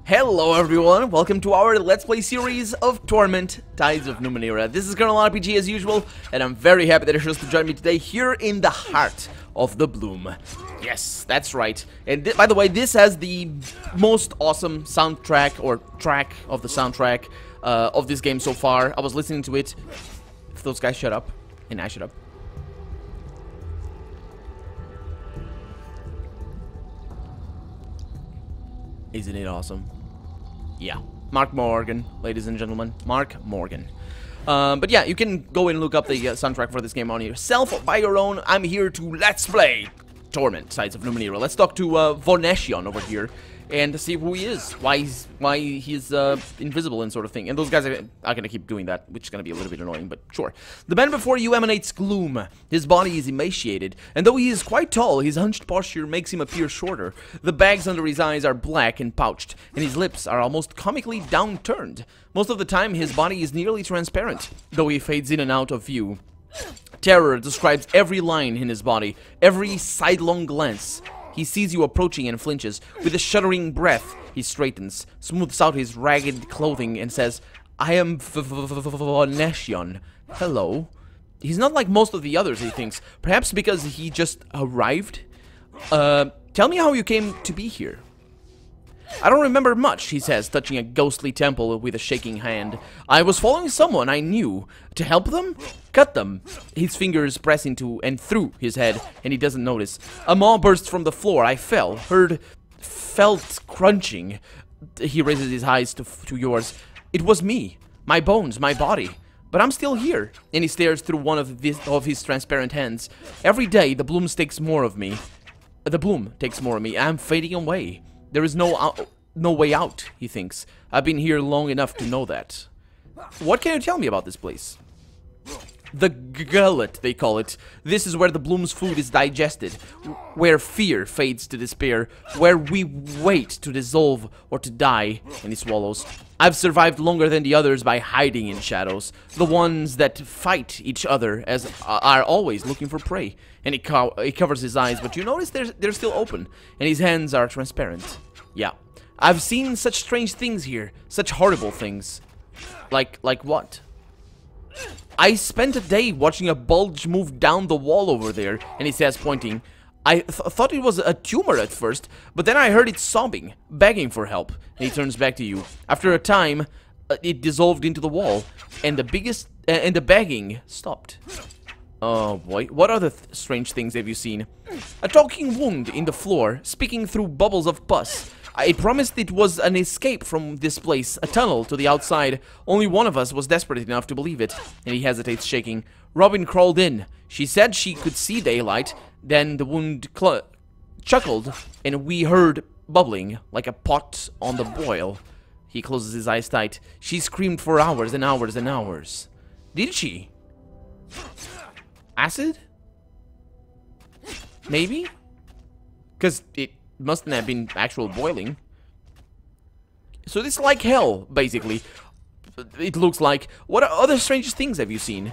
Hello everyone, welcome to our Let's Play series of Torment, Tides of Numenera. This is Colonel RPG as usual, and I'm very happy that you chose to join me today here in the heart of the Bloom. Yes, that's right. And by the way, this has the most awesome soundtrack, or track of the soundtrack of this game so far. I was listening to it. If those guys shut up, and I shut up. Isn't it awesome? Yeah, Mark Morgan, ladies and gentlemen, Mark Morgan. But yeah, you can go and look up the soundtrack for this game on yourself by your own. I'm here to Let's Play Torment, Tides of Numenera. Let's talk to Vonesian over here and see who he is, why he's invisible and sort of thing. And those guys are gonna keep doing that, which is gonna be a little bit annoying, but sure. The man before you emanates gloom. His body is emaciated, and though he is quite tall, his hunched posture makes him appear shorter. The bags under his eyes are black and pouched, and his lips are almost comically downturned. Most of the time, his body is nearly transparent, though he fades in and out of view. Terror describes every line in his body, every sidelong glance. He sees you approaching and flinches. With a shuddering breath, he straightens, smooths out his ragged clothing, and says, I am Vonesian. Hello. He's not like most of the others, he thinks. Perhaps because he just arrived? Tell me how you came to be here. I don't remember much, he says, touching a ghostly temple with a shaking hand. I was following someone I knew. To help them? Cut them. His fingers press into and through his head, and he doesn't notice. A maw burst from the floor. I fell. Felt crunching. He raises his eyes to yours. It was me. My bones, my body. But I'm still here. And he stares through one of his transparent hands. Every day, the bloom takes more of me. The bloom takes more of me. I'm fading away. There is no way out, he thinks. I've been here long enough to know that. What can you tell me about this place? The gullet, they call it. This is where the bloom's food is digested, where fear fades to despair, where we wait to dissolve or to die, and he swallows. I've survived longer than the others by hiding in shadows. The ones that fight each other are always looking for prey. And he covers his eyes, but you notice they're still open, and his hands are transparent. Yeah, I've seen such strange things here, such horrible things. Like what? I spent a day watching a bulge move down the wall over there, and he says, pointing. I thought it was a tumor at first, but then I heard it sobbing, begging for help. And he turns back to you. After a time, it dissolved into the wall, and the begging stopped. Oh boy, what other strange things have you seen? A talking wound in the floor, speaking through bubbles of pus. I promised it was an escape from this place, a tunnel to the outside. Only one of us was desperate enough to believe it. And he hesitates, shaking. Robin crawled in. She said she could see daylight. Then the wound chuckled, and we heard bubbling, like a pot on the boil. He closes his eyes tight. She screamed for hours and hours and hours. Did she? Acid? Maybe? Because it mustn't have been actual boiling. So this is like hell, basically. It looks like. What other strange things have you seen?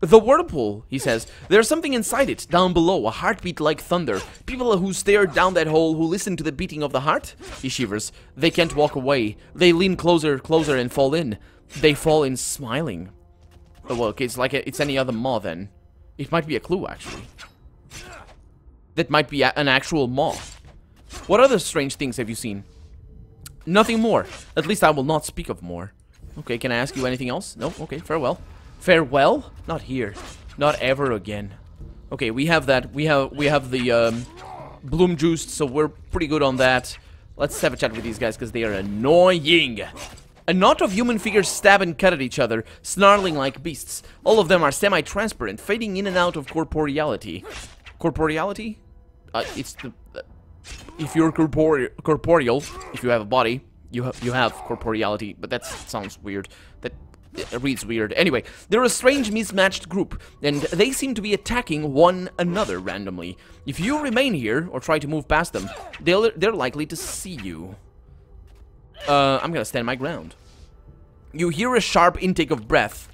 The whirlpool, he says. There's something inside it, down below, a heartbeat like thunder. People who stare down that hole, who listen to the beating of the heart? He shivers. They can't walk away. They lean closer, and fall in. They fall in smiling. Oh, well, okay, it's like it's any other maw then. It might be a clue, actually. That might be an actual maw. What other strange things have you seen? Nothing more. At least I will not speak of more. Okay, can I ask you anything else? No? Okay, farewell. Farewell? Not here. Not ever again. Okay, we have that. We have the bloom juice, so we're pretty good on that. Let's have a chat with these guys, because they are annoying. A knot of human figures stab and cut at each other, snarling like beasts. All of them are semi-transparent, fading in and out of corporeality. Corporeality? It's the... if you're corporeal, if you have a body, you have corporeality, but that sounds weird. That reads weird. Anyway, they're a strange mismatched group, and they seem to be attacking one another randomly. If you remain here, or try to move past them, they're likely to see you. I'm gonna stand my ground. You hear a sharp intake of breath,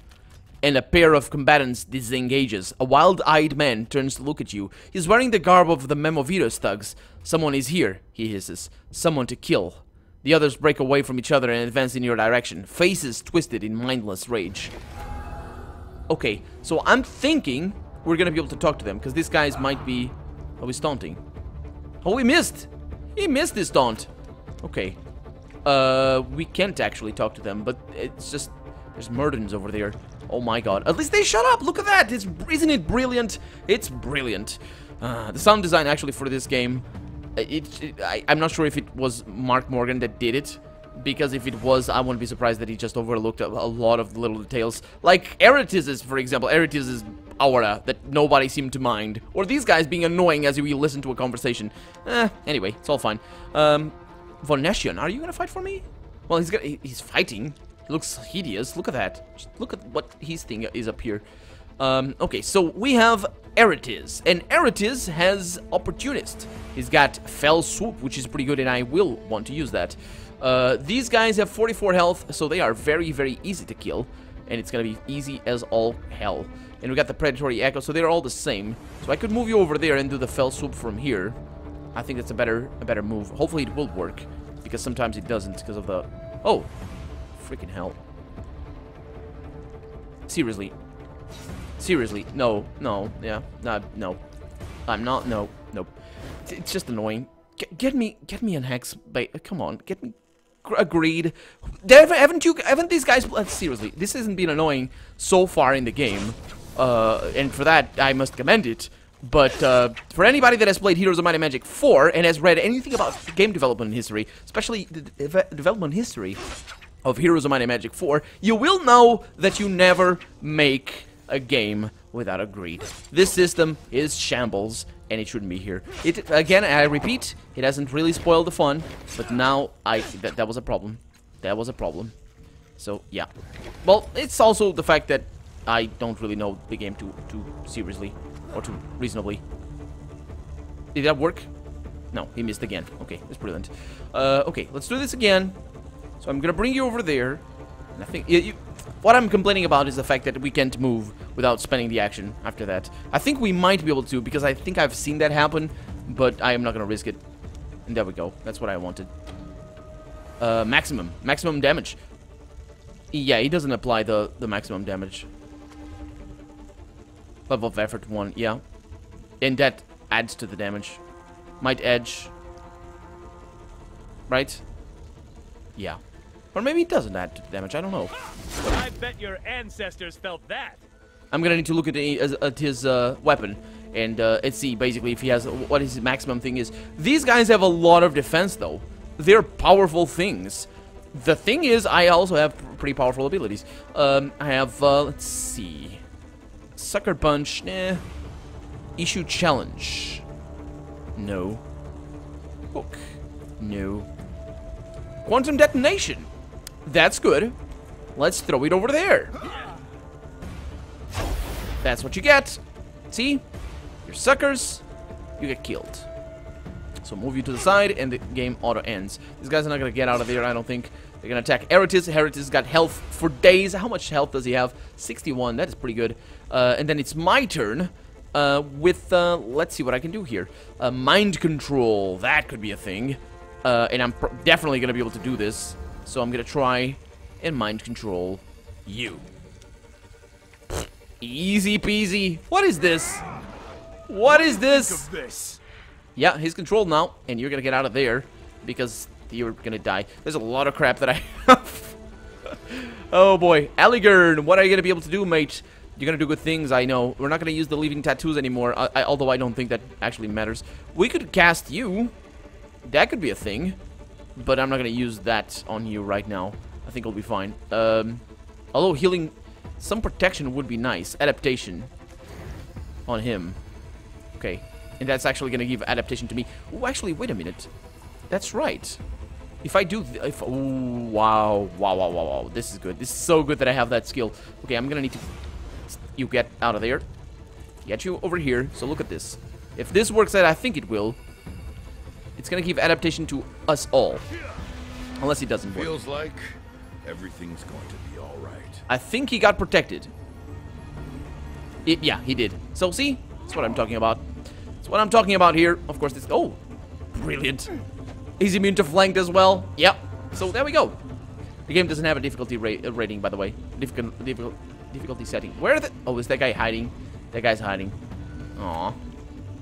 and a pair of combatants disengages. A wild-eyed man turns to look at you. He's wearing the garb of the Memovirus thugs. Someone is here, he hisses. Someone to kill. The others break away from each other and advance in your direction. Faces twisted in mindless rage. Okay, so I'm thinking we're gonna be able to talk to them, because these guys might be... Oh, he's taunting. Oh, he missed! He missed this taunt. Okay. We can't actually talk to them, but it's just... There's Murdens over there. Oh my god. At least they shut up! Look at that! Isn't it brilliant? It's brilliant. The sound design actually for this game... I'm not sure if it was Mark Morgan that did it. Because if it was, I wouldn't be surprised that he just overlooked a lot of little details. Like Eretiz's, for example. Eretiz's aura that nobody seemed to mind. Or these guys being annoying as we listen to a conversation. Anyway, it's all fine. Vonesian, are you gonna fight for me? Well, he's fighting. He looks hideous. Look at that. Just look at what his thing is up here. Okay, so we have Eretiz. And Eretiz has Opportunist. He's got Fell Swoop, which is pretty good, and I will want to use that. These guys have 44 health, so they are very, very easy to kill. And it's gonna be easy as all hell. And we got the Predatory Echo, so they're all the same. So I could move you over there and do the Fell Swoop from here. I think that's a better move. Hopefully it will work, because sometimes it doesn't because of the... Oh! Freaking hell. Seriously. Seriously. No. No. Yeah. No. I'm not. No. Nope. It's just annoying. Get me an Hex bait. Come on. Get me... Agreed. Haven't these guys... Seriously. This hasn't been annoying so far in the game. And for that, I must commend it. But for anybody that has played Heroes of Might and Magic 4 and has read anything about game development history, especially the development history of Heroes of Might and Magic 4, you will know that you never make a game without a greed. This system is shambles, and it shouldn't be here. Again, I repeat, it hasn't really spoiled the fun, but now that was a problem. That was a problem. So, yeah. Well, it's also the fact that I don't really know the game too seriously. Or too reasonably. Did that work? No, he missed again. Okay, that's brilliant. Okay, let's do this again. So I'm gonna bring you over there. And I think... what I'm complaining about is the fact that we can't move without spending the action after that. I think we might be able to, because I think I've seen that happen. But I am not gonna risk it. And there we go. That's what I wanted. Maximum damage. Yeah, he doesn't apply the maximum damage. Level of effort 1, yeah. And that adds to the damage. Might edge. Right? Yeah. Or maybe it doesn't add to the damage, I don't know. I bet your ancestors felt that. I'm gonna need to look at his weapon. And see basically if he has... what his maximum thing is. These guys have a lot of defense though. They're powerful things. The thing is, I also have pretty powerful abilities. I have, let's see... Sucker Punch, nah. Issue Challenge. No. Hook. No. Quantum Detonation. That's good. Let's throw it over there. That's what you get. See? You're suckers. You get killed. So move you to the side and the game auto ends. These guys are not going to get out of there, I don't think. They're going to attack Eretiz. Eretiz got health for days. How much health does he have? 61. That is pretty good. And then it's my turn with, let's see what I can do here. Mind Control. That could be a thing. And I'm definitely going to be able to do this. So I'm going to try and Mind Control you. Easy peasy. What is this? What is this? Yeah, he's controlled now. And you're going to get out of there because... you're gonna die. There's a lot of crap that I have. Oh boy. Alligern, what are you gonna be able to do, mate? You're gonna do good things, I know. We're not gonna use the Leaving Tattoos anymore, although I don't think that actually matters. We could cast you. That could be a thing. But I'm not gonna use that on you right now. I think it'll be fine. Although healing... some protection would be nice. Adaptation. On him. Okay. And that's actually gonna give adaptation to me. Oh, actually, wait a minute. That's right. If I do... ooh, wow. This is good. This is so good that I have that skill. Okay, I'm gonna need to... you get out of there. Get you over here. So look at this. If this works out, I think it will. It's gonna give adaptation to us all. Unless it doesn't work. Feels like everything's going to be all right. I think he got protected. Yeah, he did. So see? That's what I'm talking about. That's what I'm talking about here. Of course, this... oh! Brilliant. He's immune to flanked as well. Yep. So there we go. The game doesn't have a difficulty rating, by the way. Difficulty setting. Where are the... Oh, is that guy hiding? That guy's hiding. Aw.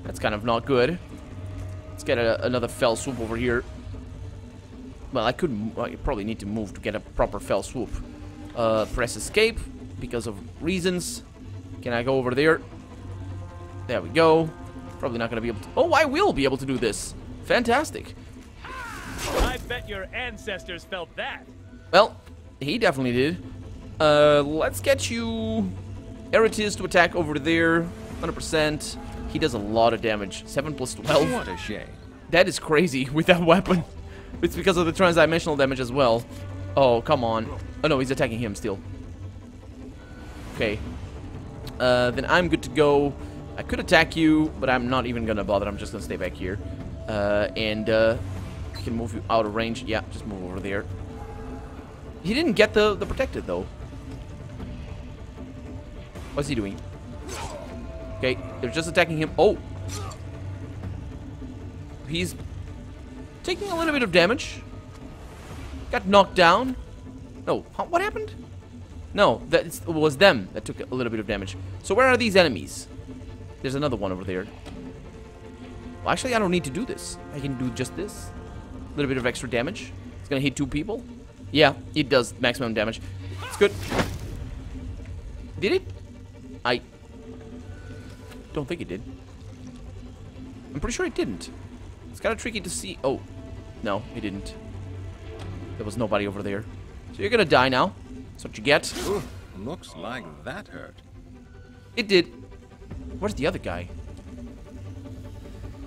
That's kind of not good. Let's get another fell swoop over here. Well, I probably need to move to get a proper fell swoop. Press escape because of reasons. Can I go over there? There we go. Probably not going to be able to... Oh, I will be able to do this. Fantastic. I bet your ancestors felt that. Well, he definitely did. Let's get you... Eratis to attack over there. 100%. He does a lot of damage. 7 plus 12. What a shame. That is crazy with that weapon. It's because of the transdimensional damage as well. Oh, come on. Oh, no, he's attacking him still. Okay. Then I'm good to go. I could attack you, but I'm not even gonna bother. I'm just gonna stay back here. And I can move you out of range. Yeah, just move over there. He didn't get the protected, though. What's he doing? Okay, they're just attacking him. Oh! He's taking a little bit of damage. Got knocked down. No, what happened? No, that was them that took a little bit of damage. So where are these enemies? There's another one over there. Well, actually, I don't need to do this. I can do just this. A little bit of extra damage. It's gonna hit 2 people. Yeah, it does maximum damage. It's good. Did it? I don't think it did. I'm pretty sure it didn't. It's kind of tricky to see. Oh, no, it didn't. There was nobody over there. So you're gonna die now. That's what you get. Ooh, looks like that hurt. It did. Where's the other guy?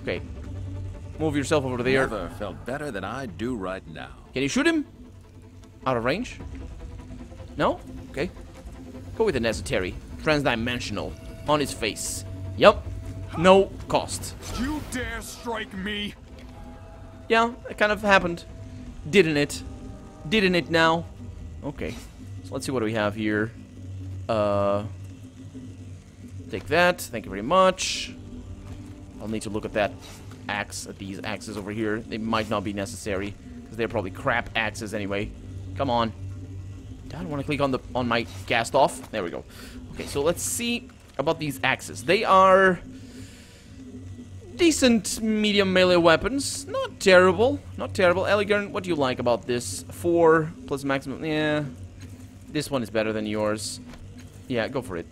Okay. Move yourself over there. Never felt better than I do right now. Can you shoot him? Out of range? No? Okay. Go with the necessary. Transdimensional. On his face. Yup. No cost. You dare strike me? Yeah, it kind of happened. Didn't it? Didn't it now? Okay. So let's see what we have here. Take that. Thank you very much. I'll need to look at that axe, at these axes over here. They might not be necessary, because they're probably crap axes anyway. Come on. I don't want to click on my cast off. There we go. Okay, so let's see about these axes. They are decent medium melee weapons. Not terrible. Not terrible. Elegant, what do you like about this? 4 plus maximum. Yeah. This one is better than yours. Yeah, go for it.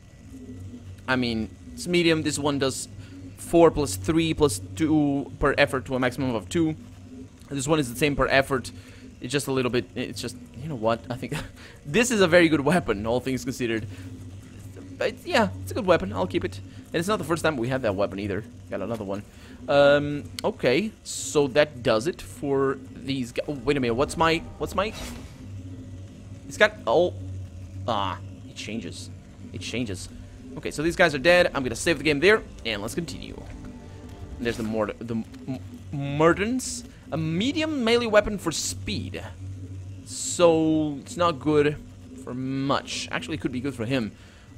I mean, it's medium. This one does 4 plus 3 plus 2 per effort to a maximum of 2. This one is the same per effort. It's just a little bit... It's just... You know what? I think... this is a very good weapon, all things considered. But yeah, it's a good weapon. I'll keep it. And it's not the first time we have that weapon either. Got another one. Okay. So that does it for these guys. Oh, wait a minute. What's my... It's got... Oh. Ah. It changes. It changes. Okay, so these guys are dead. I'm gonna save the game there, and let's continue. And there's the Murdens. A medium melee weapon for speed. So, it's not good for much. Actually, it could be good for him.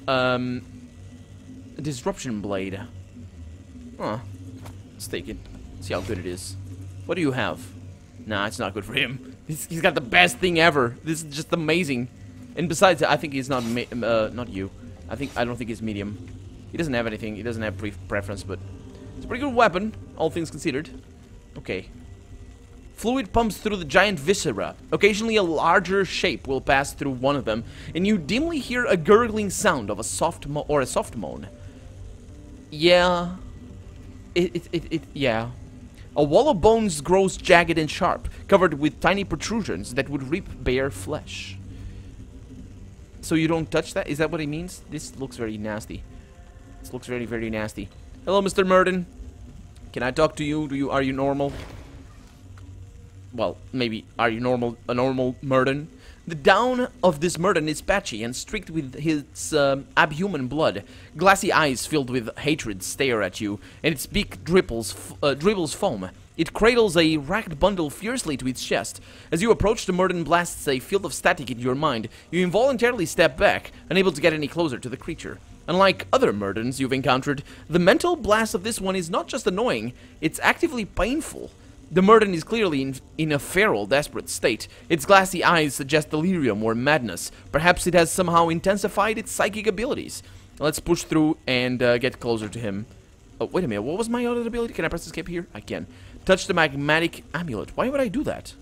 A Disruption Blade. Huh. Let's take it. See how good it is. What do you have? Nah, it's not good for him. He's got the best thing ever. This is just amazing. And besides, I think he's not you. I don't think he's medium. He doesn't have anything. He doesn't have preference, but it's a pretty good weapon, all things considered. Okay. Fluid pumps through the giant viscera. Occasionally, a larger shape will pass through one of them, and you dimly hear a gurgling sound of a soft moan. Yeah. Yeah. A wall of bones grows jagged and sharp, covered with tiny protrusions that would rip bare flesh. So you don't touch that? Is that what it means? This looks very nasty. This looks very, very nasty. Hello, Mr. Murden. Can I talk to you? Are you normal? Well, maybe. Are you normal? A normal Murden? The down of this Murden is patchy and streaked with his abhuman blood. Glassy eyes filled with hatred stare at you, and its beak dribbles foam. It cradles a racked bundle fiercely to its chest. As you approach, the Murden blasts a field of static into your mind. You involuntarily step back, unable to get any closer to the creature. Unlike other Murdens you've encountered, the mental blast of this one is not just annoying, it's actively painful. The Murden is clearly in a feral, desperate state. Its glassy eyes suggest delirium or madness. Perhaps it has somehow intensified its psychic abilities. Let's push through and get closer to him. Oh, wait a minute. What was my other ability? Can I press escape here? I can. Touch the magmatic amulet. Why would I do that?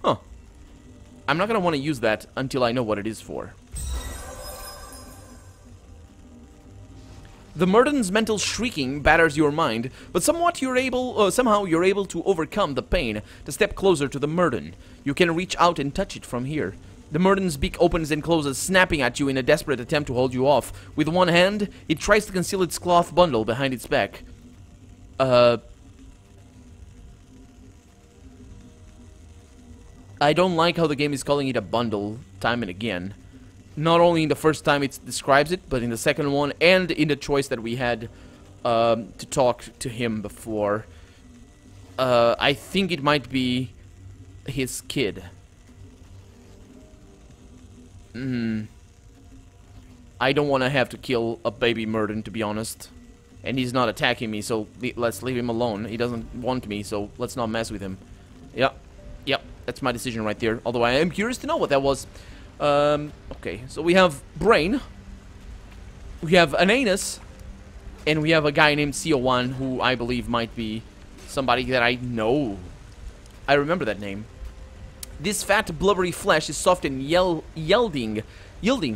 Huh. I'm not going to want to use that until I know what it is for. The Murden's mental shrieking batters your mind, but somehow you're able to overcome the pain to step closer to the Murden. You can reach out and touch it from here. The Murden's beak opens and closes, snapping at you in a desperate attempt to hold you off. With one hand, it tries to conceal its cloth bundle behind its back. I don't like how the game is calling it a bundle time and again. Not only in the first time it describes it, but in the second one, and in the choice that we had to talk to him before. I think it might be his kid. I don't want to have to kill a baby Murden, to be honest. And he's not attacking me, so let's leave him alone. He doesn't want me, so let's not mess with him. Yep, that's my decision right there. Although I am curious to know what that was. Okay, so we have Brain, we have an anus, and we have a guy named CO1 who I believe might be somebody that I know. I remember that name. This fat, blubbery flesh is soft and yielding,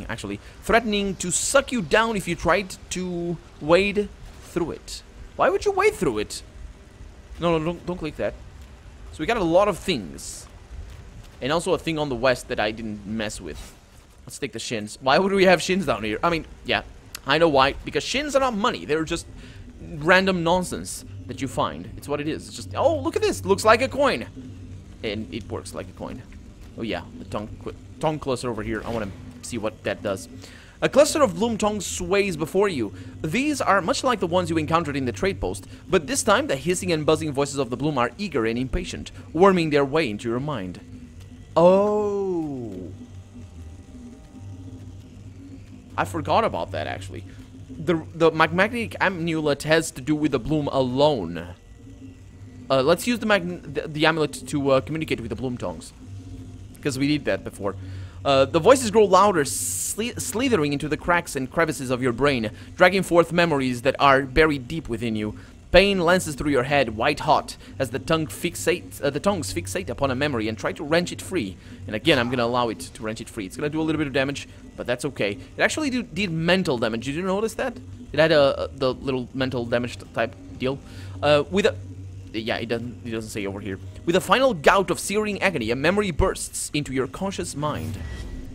actually, threatening to suck you down if you tried to wade through it. Why would you wade through it? No, don't click that. So we got a lot of things. And also a thing on the west that I didn't mess with. Let's take the shins. Why would we have shins down here? I mean, yeah, I know why. Because shins are not money. They're just random nonsense that you find. It's what it is. It's just, oh, look at this. Looks like a coin. And it works like a coin. Oh, yeah, the tongue cluster over here. I want to see what that does. A cluster of bloom tongues sways before you. These are much like the ones you encountered in the trade post, but this time the hissing and buzzing voices of the bloom are eager and impatient, worming their way into your mind. Oh. I forgot about that, actually. The magmatic amulet has to do with the bloom alone. Let's use the amulet to communicate with the bloom tongues. Because we did that before. The voices grow louder, slithering into the cracks and crevices of your brain, dragging forth memories that are buried deep within you. Pain lances through your head, white hot, as the tongues fixate upon a memory and try to wrench it free. And again, I'm gonna allow it to wrench it free. It's gonna do a little bit of damage, but that's okay. It actually did mental damage. Did you notice that? It had the little mental damage type deal. Yeah, it doesn't say over here. With a final gout of searing agony, a memory bursts into your conscious mind.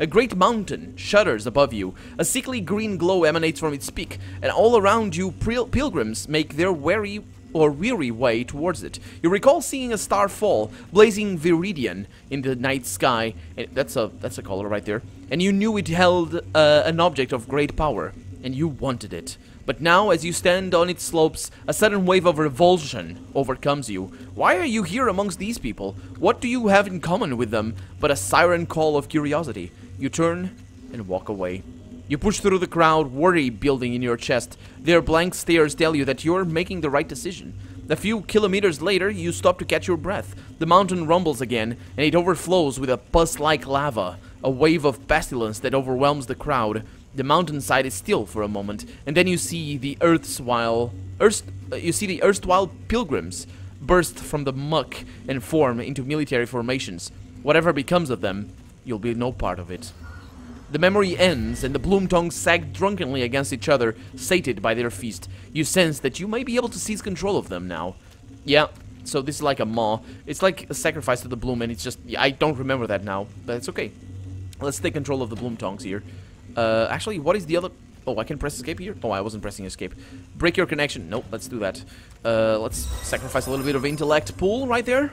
A great mountain shudders above you. A sickly green glow emanates from its peak, and all around you pilgrims make their weary way towards it. You recall seeing a star fall, blazing viridian in the night sky. And that's a color right there. And you knew it held an object of great power, and you wanted it. But now, as you stand on its slopes, a sudden wave of revulsion overcomes you. Why are you here amongst these people? What do you have in common with them but a siren call of curiosity? You turn and walk away. You push through the crowd, worry building in your chest. Their blank stares tell you that you're making the right decision. A few kilometers later, you stop to catch your breath. The mountain rumbles again, and it overflows with a pus-like lava, a wave of pestilence that overwhelms the crowd. The mountainside is still for a moment, and then you see the erstwhile pilgrims burst from the muck and form into military formations. Whatever becomes of them, you'll be no part of it. The memory ends, and the bloom tongues sag drunkenly against each other, sated by their feast. You sense that you may be able to seize control of them now. Yeah, so this is like a maw. It's like a sacrifice to the bloom, and it's just, I don't remember that now, but it's okay. Let's take control of the bloom tongues here. Actually, what is the other... Oh, I can press escape here? Oh, I wasn't pressing escape. Break your connection. Nope, let's do that. Let's sacrifice a little bit of intellect pool right there.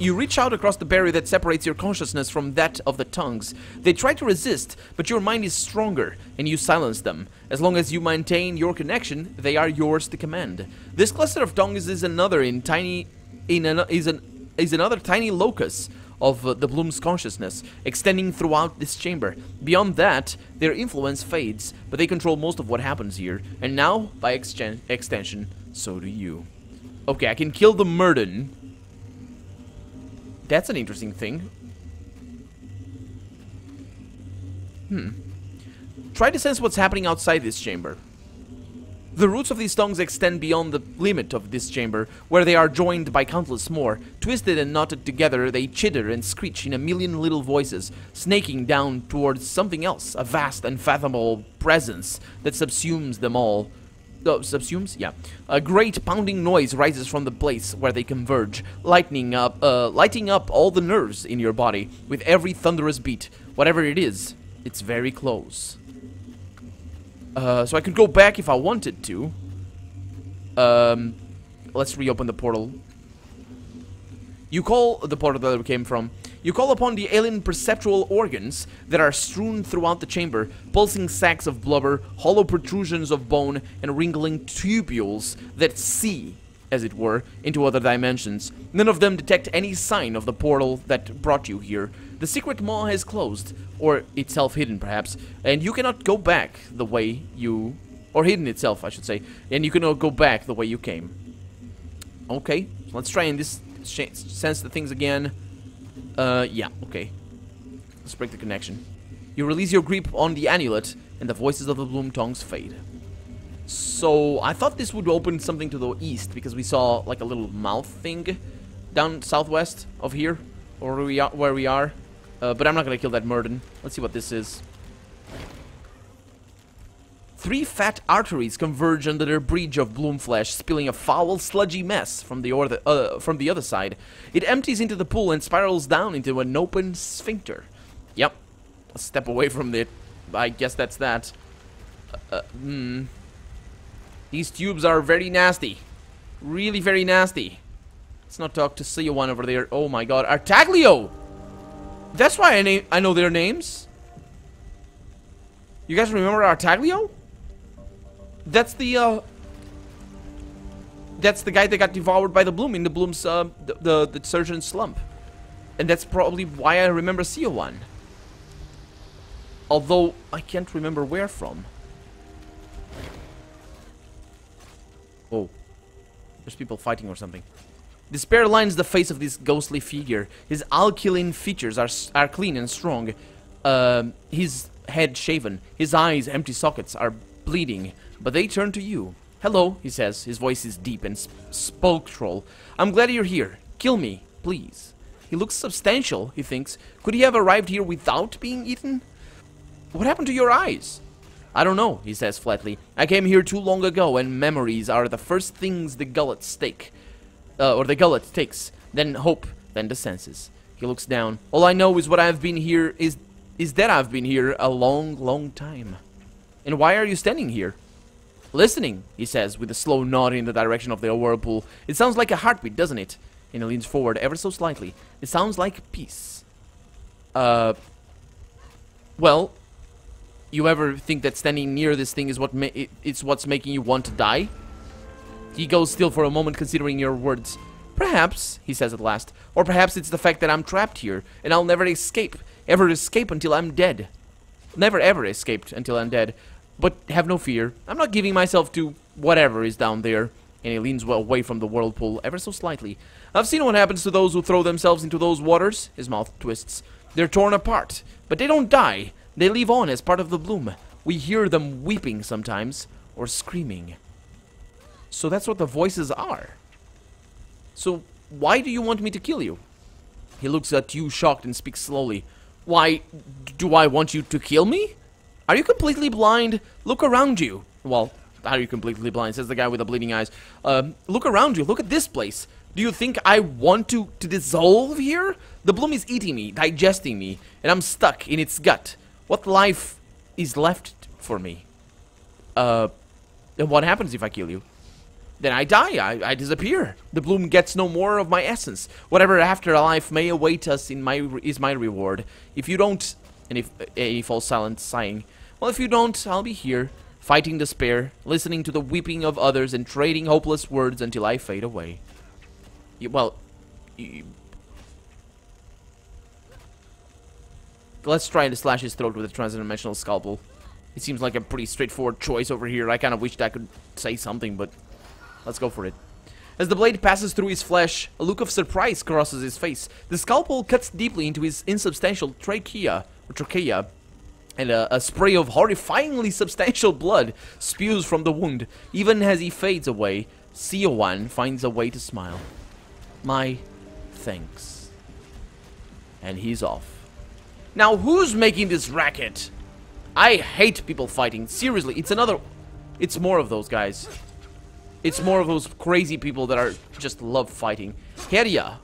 You reach out across the barrier that separates your consciousness from that of the tongues. They try to resist, but your mind is stronger, and you silence them. As long as you maintain your connection, they are yours to command. This cluster of tongues is another tiny locus of the Bloom's consciousness, extending throughout this chamber. Beyond that, their influence fades, but they control most of what happens here. And now, by extension, so do you. Okay, I can kill the Murden. That's an interesting thing. Try to sense what's happening outside this chamber. The roots of these tongues extend beyond the limit of this chamber, where they are joined by countless more. Twisted and knotted together, they chitter and screech in a million little voices, snaking down towards something else, a vast, unfathomable presence that subsumes them all. Subsumes? Yeah. A great pounding noise rises from the place where they converge, lighting up all the nerves in your body with every thunderous beat. Whatever it is, it's very close. So I could go back if I wanted to. Let's reopen the portal. You call the portal that we came from. You call upon the alien perceptual organs that are strewn throughout the chamber, pulsing sacks of blubber, hollow protrusions of bone, and wriggling tubules that see, as it were, into other dimensions. None of them detect any sign of the portal that brought you here. The secret maw has closed, or itself hidden perhaps, and you cannot go back the way you... or hidden itself, I should say, and you cannot go back the way you came. Okay, so let's try and sense the things again. Yeah, okay. Let's break the connection. You release your grip on the amulet, and the voices of the Bloom tongues fade. So, I thought this would open something to the east, because we saw, like, a little mouth thing down southwest of here, or where we are. But I'm not gonna kill that Murden. Let's see what this is. 3 fat arteries converge under their bridge of bloom flesh, spilling a foul, sludgy mess from the other side. It empties into the pool and spirals down into an open sphincter. Yep. A step away from it. I guess that's that. These tubes are very nasty. Really very nasty. Let's not talk to see one over there. Oh my god. Artaglio! That's why I know their names. You guys remember Artaglio? That's the guy that got devoured by the Bloom in the Bloom's the surgeon's slump. And that's probably why I remember CO1. Although I can't remember where from. Oh. There's people fighting or something. Despair lines the face of this ghostly figure. His alkaline features are clean and strong. His head shaven. His eyes, empty sockets, are bleeding. But they turn to you. Hello, he says. His voice is deep and spectral. I'm glad you're here. Kill me, please. He looks substantial, he thinks. Could he have arrived here without being eaten? What happened to your eyes? I don't know, he says flatly. I came here too long ago, and memories are the first things the gullet takes. Then hope, then the senses. He looks down. All I know is what I've been here is that I've been here a long, long time. And why are you standing here? Listening, he says, with a slow nod in the direction of the whirlpool. It sounds like a heartbeat, doesn't it? And he leans forward ever so slightly. It sounds like peace. Well, you ever think that standing near this thing is what's making you want to die? He goes still for a moment, considering your words. Perhaps, he says at last. Or perhaps it's the fact that I'm trapped here, and I'll never escape until I'm dead. Never ever escaped until I'm dead. But have no fear. I'm not giving myself to whatever is down there. And he leans away from the whirlpool ever so slightly. I've seen what happens to those who throw themselves into those waters. His mouth twists. They're torn apart. But they don't die. They live on as part of the Bloom. We hear them weeping sometimes. Or screaming. So that's what the voices are. So why do you want me to kill you? He looks at you shocked and speaks slowly. Why do I want you to kill me? Are you completely blind? Look around you. Well, are you completely blind? Says the guy with the bleeding eyes. Look around you. Look at this place. Do you think I want to dissolve here? The Bloom is eating me, digesting me, and I'm stuck in its gut. What life is left for me? And what happens if I kill you? Then I die. I disappear. The Bloom gets no more of my essence. Whatever afterlife may await us is my reward. If you don't... And he falls silent, sighing. Well, if you don't, I'll be here, fighting despair, listening to the weeping of others, and trading hopeless words until I fade away. Let's try to slash his throat with a transdimensional scalpel. It seems like a pretty straightforward choice over here. I kind of wished I could say something, but let's go for it. As the blade passes through his flesh, a look of surprise crosses his face. The scalpel cuts deeply into his insubstantial trachea, and a spray of horrifyingly substantial blood spews from the wound. Even as he fades away, Siowan finds a way to smile. My thanks. And he's off. Now, who's making this racket? I hate people fighting. Seriously, it's more of those guys. It's more of those crazy people that are just love fighting. Heria.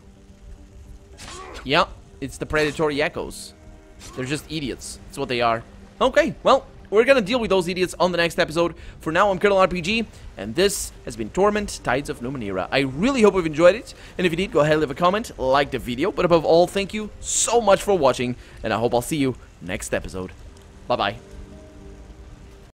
Yeah, it's the predatory echoes. They're just idiots. That's what they are. Okay, well, we're gonna deal with those idiots on the next episode. For now, I'm Colonel RPG, and this has been Torment, Tides of Numenera. I really hope you've enjoyed it, and if you did, go ahead and leave a comment, like the video, but above all, thank you so much for watching, and I hope I'll see you next episode. Bye-bye.